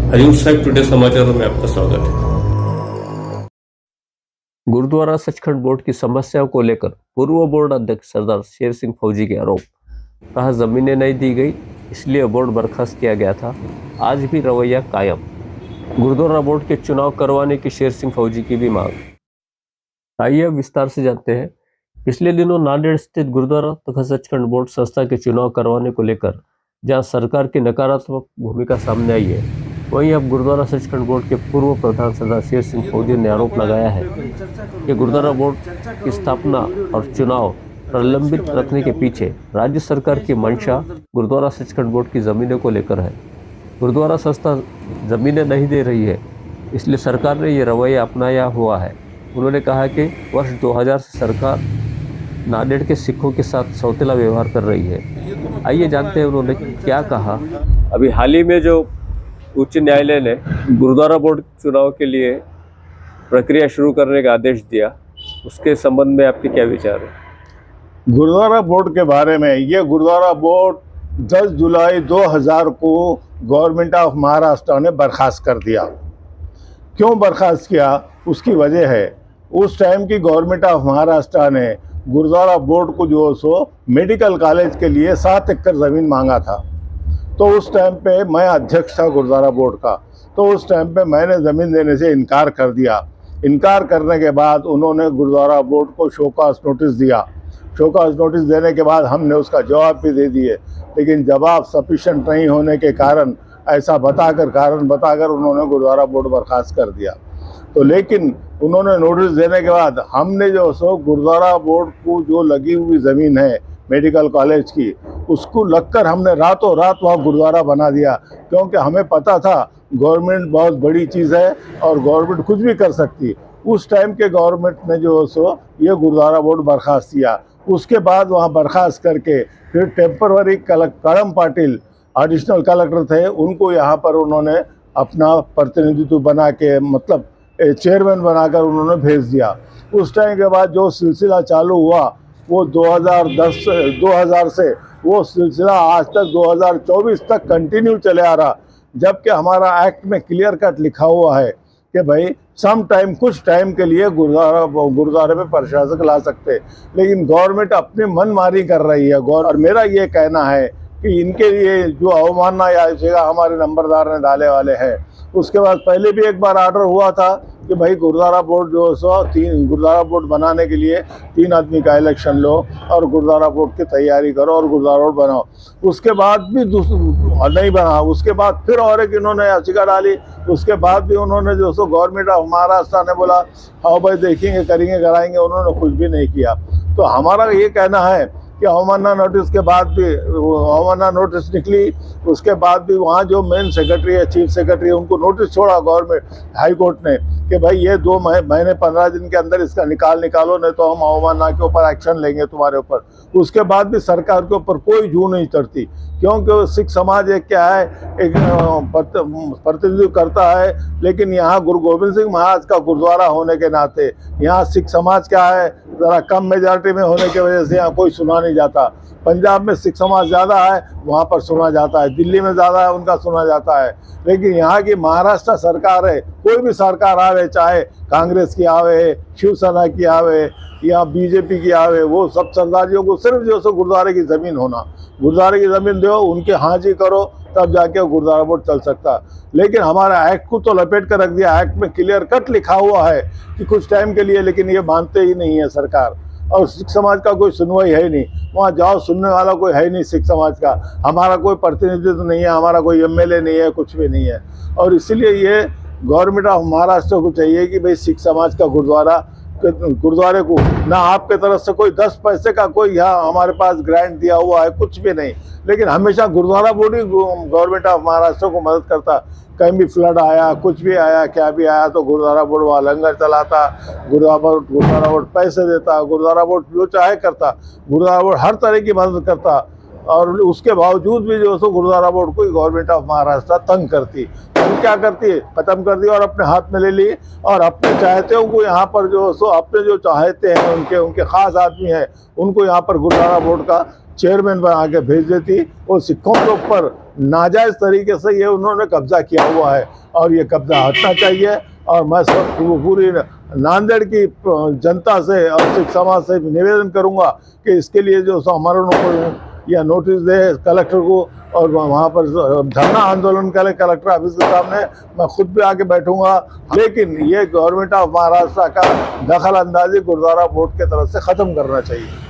Hariom Sahib today समाचारों में आपका स्वागत है। गुरुद्वारा सचखंड बोर्ड की समस्याओं को लेकर पूर्व बोर्ड अध्यक्ष सरदार शेर सिंह फौजी के आरोप। कहा जमीनें नहीं दी गई इसलिए बोर्ड बर्खास्त किया गया था। आज भी रवैया कायम। गुरुद्वारा बोर्ड के चुनाव करवाने की शेर सिंह फौजी की भी मांग। आइए अब विस्तार से जानते हैं। पिछले दिनों नांदेड़ स्थित गुरुद्वारा तथा सचखंड बोर्ड संस्था के चुनाव करवाने को लेकर जहां सरकार की नकारात्मक भूमिका सामने आई है, वहीं अब गुरुद्वारा सचखंड बोर्ड के पूर्व प्रधान सरदार शेर सिंह फौजी ने आरोप लगाया है कि गुरुद्वारा बोर्ड की स्थापना और चुनाव प्रलंबित रखने के पीछे राज्य सरकार की मंशा गुरुद्वारा सचखंड बोर्ड की जमीनों को लेकर है। गुरुद्वारा संस्था जमीनें नहीं दे रही है, इसलिए सरकार ने ये रवैया अपनाया हुआ है। उन्होंने कहा कि वर्ष 2000 से सरकार नांदेड़ के सिखों के साथ सौतेला व्यवहार कर रही है। आइए जानते हैं उन्होंने क्या कहा। अभी हाल ही में जो उच्च न्यायालय ने गुरुद्वारा बोर्ड चुनाव के लिए प्रक्रिया शुरू करने का आदेश दिया, उसके संबंध में आपके क्या विचार है? गुरुद्वारा बोर्ड के बारे में, ये गुरुद्वारा बोर्ड 10 जुलाई 2000 को गवर्नमेंट ऑफ महाराष्ट्र ने बर्खास्त कर दिया। क्यों बर्खास्त किया, उसकी वजह है उस टाइम की गवर्नमेंट ऑफ महाराष्ट्र ने गुरुद्वारा बोर्ड को जो सो मेडिकल कॉलेज के लिए 7 एकड़ ज़मीन मांगा था। तो उस टाइम पे मैं अध्यक्ष था गुरुद्वारा बोर्ड का, तो उस टाइम पे मैंने ज़मीन देने से इनकार कर दिया। इनकार करने के बाद उन्होंने गुरुद्वारा बोर्ड को शोकास नोटिस दिया। शोकास नोटिस देने के बाद हमने उसका जवाब भी दे दिए, लेकिन जवाब सफिशेंट नहीं होने के कारण कारण बताकर उन्होंने गुरुद्वारा बोर्ड बर्खास्त कर दिया। तो लेकिन उन्होंने नोटिस देने के बाद हमने जो सो गुरुद्वारा बोर्ड को जो लगी हुई ज़मीन है मेडिकल कॉलेज की, उसको लगकर हमने रातों रात वहाँ गुरुद्वारा बना दिया, क्योंकि हमें पता था गवर्नमेंट बहुत बड़ी चीज़ है और गवर्नमेंट कुछ भी कर सकती। उस टाइम के गवर्नमेंट ने जो सो ये गुरुद्वारा बोर्ड बर्खास्त किया। उसके बाद वहाँ बर्खास्त करके फिर टेम्पररी कड़म पाटिल एडिशनल कलेक्टर थे, उनको यहाँ पर उन्होंने अपना प्रतिनिधित्व बना के मतलब चेयरमैन बनाकर उन्होंने भेज दिया। उस टाइम के बाद जो सिलसिला चालू हुआ वो 2000 से वो सिलसिला आज तक 2024 तक कंटिन्यू चले आ रहा, जबकि हमारा एक्ट में क्लियर कट लिखा हुआ है कि भाई सम टाइम, कुछ टाइम के लिए गुरुद्वारे में प्रशासक ला सकते, लेकिन गवर्नमेंट अपनी मनमानी कर रही है। और मेरा ये कहना है कि इनके लिए जो अवमानना याचिका हमारे नंबरदार ने डाले वाले हैं, उसके बाद पहले भी एक बार ऑर्डर हुआ था कि भाई गुरुद्वारा बोर्ड जो सो गुरुद्वारा बोर्ड बनाने के लिए 3 आदमी का इलेक्शन लो और गुरुद्वारा बोर्ड की तैयारी करो और गुरुद्वारा बोर्ड बनाओ। उसके बाद भी नहीं बना। उसके बाद फिर और एक इन्होंने याचिका डाली, उसके बाद भी उन्होंने जो सो गवर्नमेंट ऑफ महाराष्ट्र ने बोला हाँ भाई देखेंगे, करेंगे, कराएंगे, उन्होंने कुछ भी नहीं किया। तो हमारा ये कहना है कि अवमानना नोटिस के बाद भी अवमानना नोटिस निकली, उसके बाद भी वहाँ जो मेन सेक्रेटरी है, चीफ सेक्रेटरी है, उनको नोटिस छोड़ा गवर्नमेंट हाई कोर्ट ने कि भाई ये 2 महीने 15 दिन के अंदर इसका निकालो, नहीं तो हम अवमानना के ऊपर एक्शन लेंगे तुम्हारे ऊपर। उसके बाद भी सरकार के ऊपर कोई जू नहीं चढ़ती, क्योंकि सिख समाज एक क्या है, एक प्रतिनिधित्व करता है, लेकिन यहाँ गुरु गोविंद सिंह महाराज का गुरुद्वारा होने के नाते यहाँ सिख समाज क्या है, ज़रा कम मेजॉरिटी में होने की वजह से यहाँ कोई सुना नहीं जाता। पंजाब में सिख समाज ज़्यादा है, वहाँ पर सुना जाता है, दिल्ली में ज़्यादा है, उनका सुना जाता है। लेकिन यहाँ की महाराष्ट्र सरकार है, कोई भी सरकार आवे, चाहे कांग्रेस की आवे, शिवसेना की आवे या बीजेपी की आवे, वो सब सरदारियों को सिर्फ जो सो गुरुद्वारे की ज़मीन होना, गुरुद्वारे की ज़मीन दो, उनके हाजी करो, तब जाके गुरुद्वारा बोर्ड चल सकता। लेकिन हमारा एक्ट को तो लपेट कर रख दिया। एक्ट में क्लियर कट लिखा हुआ है कि कुछ टाइम के लिए, लेकिन ये मानते ही नहीं है सरकार। और सिख समाज का कोई सुनवाई है ही नहीं, वहाँ जाओ सुनने वाला कोई है नहीं सिख समाज का। हमारा कोई प्रतिनिधित्व नहीं है, हमारा कोई एमएलए नहीं है, कुछ भी नहीं है। और इसीलिए ये गवर्नमेंट ऑफ महाराष्ट्र को चाहिए कि भाई सिख समाज का गुरुद्वारे को ना आपके तरफ से कोई 10 पैसे का कोई यहाँ हमारे पास ग्रांट दिया हुआ है, कुछ भी नहीं, लेकिन हमेशा गुरुद्वारा बोर्ड ही गवर्नमेंट ऑफ महाराष्ट्र को मदद करता। कहीं भी फ्लड आया, कुछ भी आया, क्या भी आया, तो गुरुद्वारा बोर्ड वहाँ लंगर चलाता, गुरुद्वारा बोर्ड पैसे देता, गुरुद्वारा बोर्ड जो चाहे करता, गुरुद्वारा बोर्ड हर तरह की मदद करता। और उसके बावजूद भी जो सो गुरुद्वारा बोर्ड को गवर्नमेंट ऑफ महाराष्ट्र तंग करती। तंग क्या करती है, ख़त्म कर दी और अपने हाथ में ले ली, और अपने चाहते को यहाँ पर जो सो अपने जो चाहते हैं उनके ख़ास आदमी हैं, उनको यहाँ पर गुरुद्वारा बोर्ड का चेयरमैन बना के भेज देती। वो सिखों के ऊपर नाजायज़ तरीके से ये उन्होंने कब्जा किया हुआ है और ये कब्जा हटना चाहिए। और मैं सब पूरी नांदेड़ की जनता से और सिख समाज से निवेदन करूंगा कि इसके लिए जो समारोह को या नोटिस दे कलेक्टर को और वहाँ पर धरना आंदोलन करे कलेक्टर ऑफिस के सामने। मैं खुद भी आके बैठूंगा, लेकिन ये गवर्नमेंट ऑफ महाराष्ट्र का दखल अंदाजी गुरुद्वारा बोर्ड की तरफ से ख़त्म करना चाहिए।